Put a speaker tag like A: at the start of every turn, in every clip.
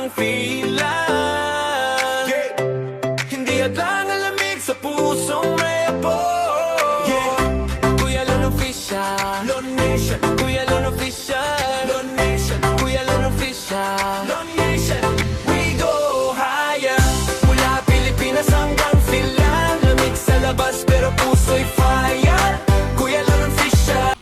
A: kang feelan. Yeah. Hindi hadlang ang lamig sa pusong may apoy. Yeah. Kuya Lon Official, Lon Nation. Kuya Lon Official, Lon Nation. Kuya Lon Official, Lon Nation. We go higher. Mula Pilipinas hanggang Finland. Lamig sa labas pero puso'y fire. Kuya Lon Official.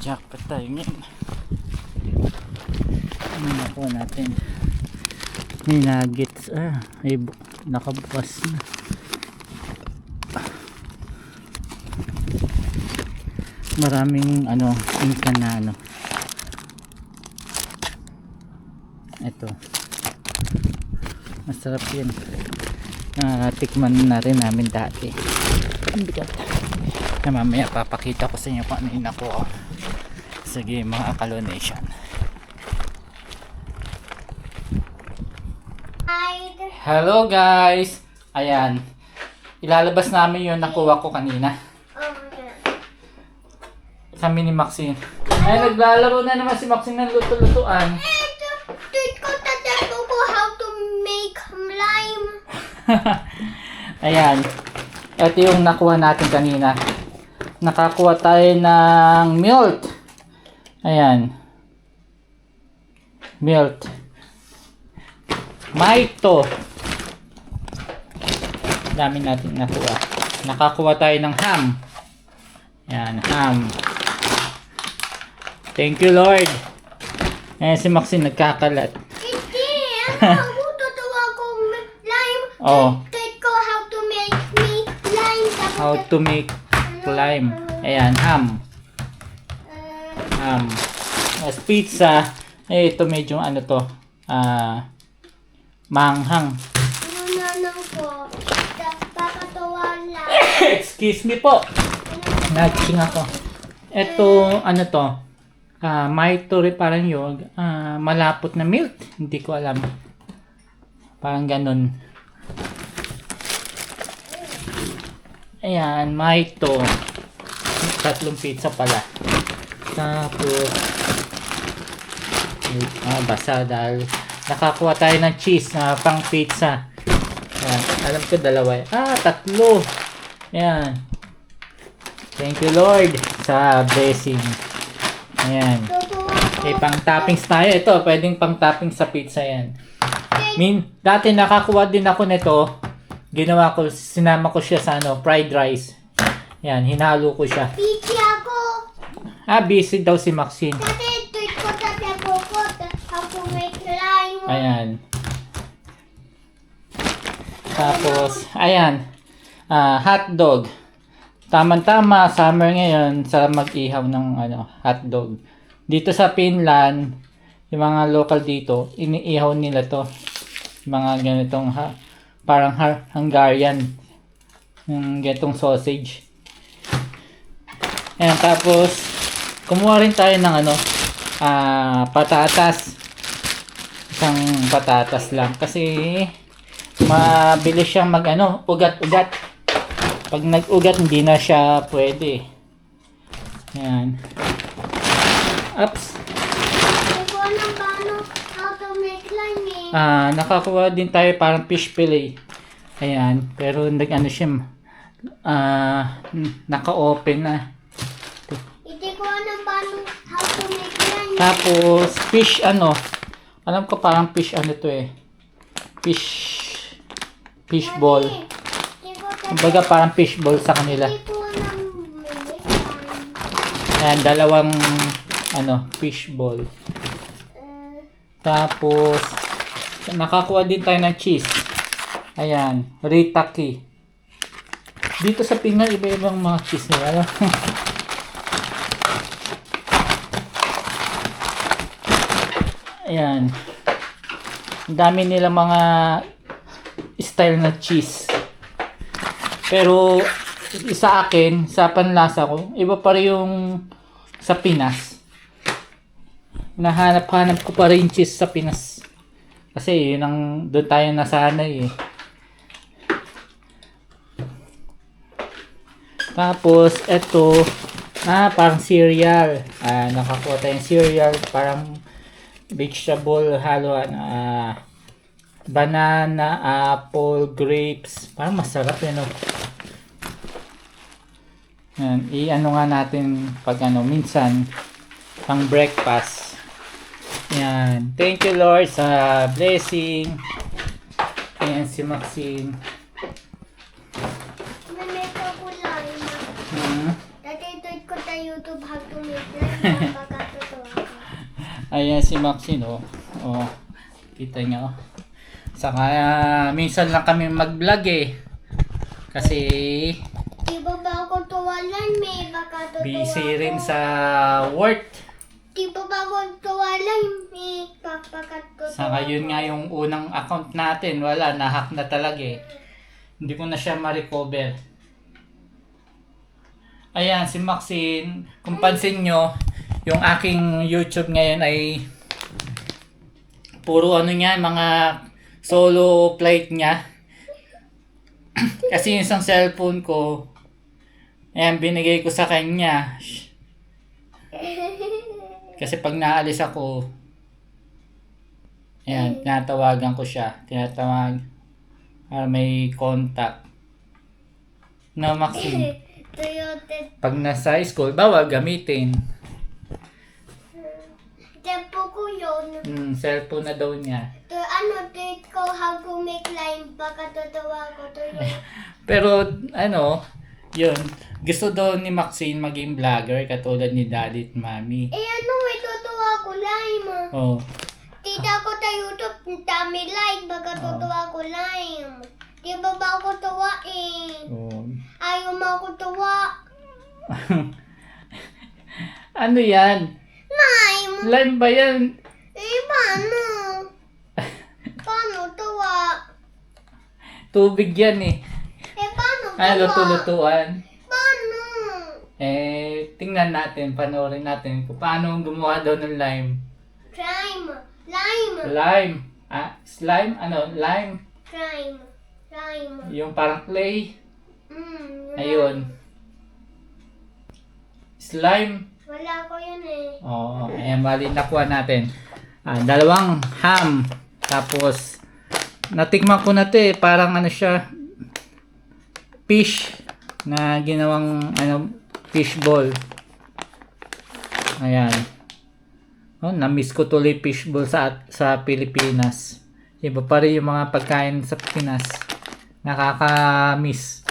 B: Jackpot tayo ngayon. Ano na po natin? May nuggets. Ay, nakabukas na. Maraming inkan na ito. Masarap yan. Tikman na rin namin dati. Ang bigat. Na mamaya papakita ko sa inyo kung ano yung nakuha. Sige mga Kalon Nation. Hello guys! Ayan. Ilalabas namin yung nakuha ko kanina. Kami ni Maxine. Ay, naglalaro na naman si Maxine ng luto-lutuan.
C: How to make lime.
B: Ayan. Ito yung nakuha natin kanina. Nakakuha tayo ng milk. Ayan. Milk. Maito. Dami natin nakuha. Nakakuha tayo ng ham. Yan, ham. Thank you, Lord. Ayan, si Maxine nagkakalat.
C: Hindi, ano, tutuwa ko lime.
B: Oh.
C: Take ko how to make me lime.
B: How to make lime. Ayan, ham. Ham. As pizza. Eh, ito medyo ano to. Manghang.
C: Nanang ko. Pakatuwa lang.
B: Excuse me po. Nagching ako. Ito, ano to? Maito rin parang yun. Malapot na milk. Hindi ko alam. Parang ganun. Ayan, maito. Tatlong pizza pala. Tapos, basa dahil nakakuha tayo ng cheese na pang pizza. Ayan, alam ko dalawa. Tatlo. Ayan. Thank you, Lord, sa blessing. Ayan. Pang toppings tayo. Ito, pwedeng pang toppings sa pizza yan. Dati nakakuha din ako nito. Ginawa ko, sinama ko siya sa fried rice. Ayan, hinalo ko siya.
C: Busy ako.
B: Busy daw si Maxine.
C: Dati tweet ko dati ako how to make lime.
B: Ayan. Tapos, ayan. Hotdog. Tama-tama, summer ngayon, sa mag-ihaw ng hotdog. Dito sa Finland, yung mga local dito, iniihaw nila to. Mga ganitong parang Hungarian. Yung ganitong sausage. Ayan, tapos, kumuha rin tayo ng patatas. Isang patatas lang. Kasi, mabilis siyang ugat-ugat. Pag nag-ugat, hindi na siya pwede. Ayan. Oops.
C: Hindi ko alam paano how to make lime
B: Nakakuha din tayo parang fish fillet. Ayan. Pero siya, naka-open na.
C: Hindi ko alam paano how to make lime.
B: Tapos, fish alam ko parang fish to eh. Fish ball. Kumbaga parang fish ball sa kanila.
C: Hindi ko alam make lime.
B: Ayan, dalawang fish ball. Tapos, nakakuha din tayo ng cheese. Ayan, Ritaki. Dito sa Pinas, iba-ibang mga cheese nila. Ayan. Ang dami nila mga style na cheese. Pero, sa akin, sa panlasa ko, iba pa rin yung sa Pinas. Nahanap-hanap ko pa rin cheese sa Pinas. Kasi yun doon tayo nasanay eh. Tapos, eto, parang cereal. Nakakuha tayong cereal, parang vegetable haluan. Banana, apple, grapes. Parang masarap yun, Yan, nga natin pag minsan, pang breakfast. Yan. Thank you, Lord, sa blessing. Ayan si Maxine.
C: Mamake ako lime. Dati tweet ko sa YouTube how to make lime. Pagkatutuwa ko.
B: Ayan si Maxine, kita nyo. Saka, minsan lang kami mag-vlog eh. Kasi,
C: Di ba ako tuwalan may pagkatutuwa
B: busy
C: ko.
B: rin sa work.
C: Di ba ako tuwalan may pagkatutuwa
B: Saka yun nga yung unang account natin. Wala, nahack na talaga eh. Hindi ko na siya ma-recover. Ayan, si Maxine. Kung pansin nyo, yung aking YouTube ngayon ay puro niya, mga solo flight niya. Kasi yung isang cellphone ko, ayan, binigay ko sa kanya. Kasi pag naalis ako, ayan, tinatawagan ko siya. Tinatawag para may contact. No, Maxine? Pag nasa school, bawal gamitin.
C: Tempo ko yun.
B: Cellphone na daw niya.
C: Date ko how to make line. Baka tatawa ko to yun.
B: Pero yun, gusto daw ni Maxine maging vlogger katulad ni Daddy at Mami.
C: May tatawa ko line.
B: Oh.
C: Tita ko sa YouTube, dami like. Baka tatawa ko line. Di ba ako tawain?
B: Oh.
C: Ayaw mo ako tawa.
B: Ano yan?
C: Lime.
B: Lime ba yan?
C: Paano? Paano tawa?
B: Tubig yan eh.
C: Paano tawa?
B: Ano, luto-lutuan.
C: Paano?
B: Tingnan natin, panoorin natin kung paano gumawa daw ng lime.
C: Lime. Lime.
B: Lime. Slime? Ano? Lime?
C: Lime. Lime.
B: Yung parang clay.
C: Lime.
B: Ayun. Slime.
C: Wala ko yun eh.
B: Oo, ayan, bali nakuha natin. 2 ham. Tapos, natikman ko na to eh. Parang siya, fish na ginawang fish ball. Ayan. Na-miss ko tuloy fish ball sa Pilipinas. Iba pa rin yung mga pagkain sa Pinas. Nakaka-miss.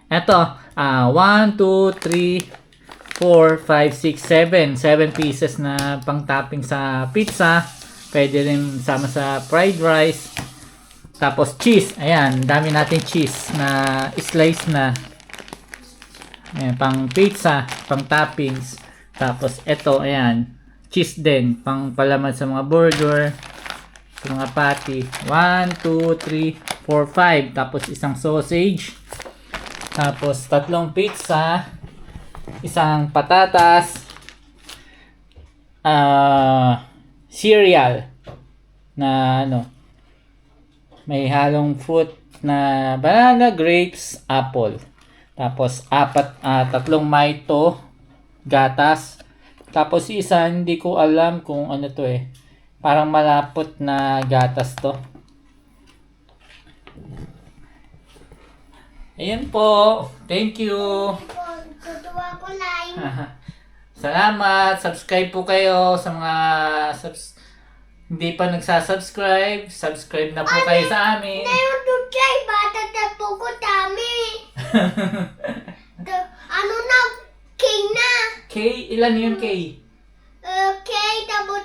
B: Eto, 1, 2, 3, 4, 5, 6, 7. 7 pieces na pang topping sa pizza. Pwede rin sama sa fried rice. Tapos cheese. Ayan, dami natin cheese na slice na. Ayan, pang pizza, pang toppings. Tapos ito, ayan, cheese din. Pang palaman sa mga burger, sa mga patty. 1, 2, 3, 4, 5. Tapos isang sausage. Tapos 3 pizza. Isang patatas, cereal na may halong fruit na banana, grapes, apple. Tapos 3 Mito gatas. Tapos isa hindi ko alam kung ano to eh. Parang malapot na gatas to. Ayan po. Thank you.
C: Tutuwa ko line.
B: Salamat. Subscribe po kayo sa mga hindi pa nagsasubscribe. Subscribe na po kayo sa amin.
C: Ngayon tutay, bata tapo ko dami. K na.
B: K, ilan yun K?
C: K, tabo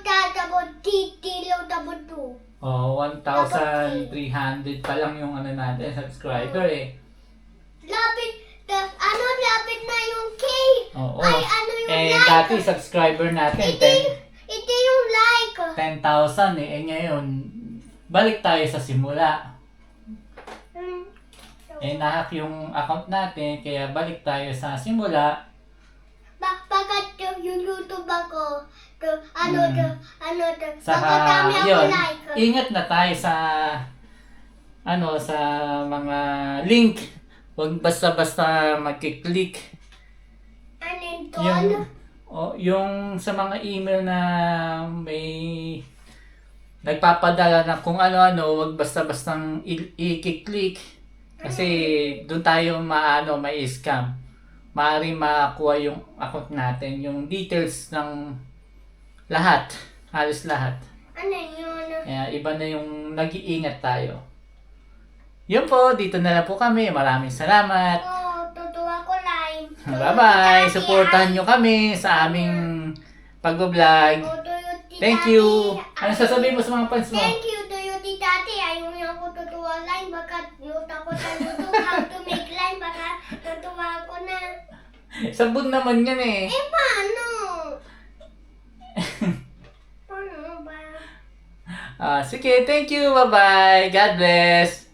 C: titilo, tabo 2.
B: Oh, 1,300 pa lang yung natin, subscriber eh.
C: Lapit na yung K.
B: Oo.
C: Ay, yung like?
B: Dati subscriber natin,
C: Ito yung like.
B: 10,000 eh. Ngayon, balik tayo sa simula. Nahack yung account natin, kaya balik tayo sa simula.
C: Pagkat yung YouTube ako,
B: Saka,
C: dami ako
B: yun,
C: like.
B: ingat na tayo sa sa mga link. Huwag basta-basta magkiklik. Yung sa mga email na may nagpapadala na kung ano-ano, huwag basta-bastang i-click. Kasi doon tayo may scam. Maaaring makakuha yung account natin, yung details ng lahat, halos lahat.
C: Ano yun?
B: Kaya iba na yung nag-iingat tayo. Yun po, dito na lang po kami. Maraming salamat.
C: Tutuwa ko line.
B: Bye-bye. Supportahan nyo kami sa aming pag-vlog. Thank you. Ano sasabihin mo sa mga fans mo?
C: Thank you to you, Tati. Ayaw niya ako tutuwa line. Baka nuta ko sa YouTube how to make line. Baka tutuwa ko na.
B: Sabon naman yan eh.
C: Paano? Paano ba?
B: Sige, thank you. Bye-bye. God bless.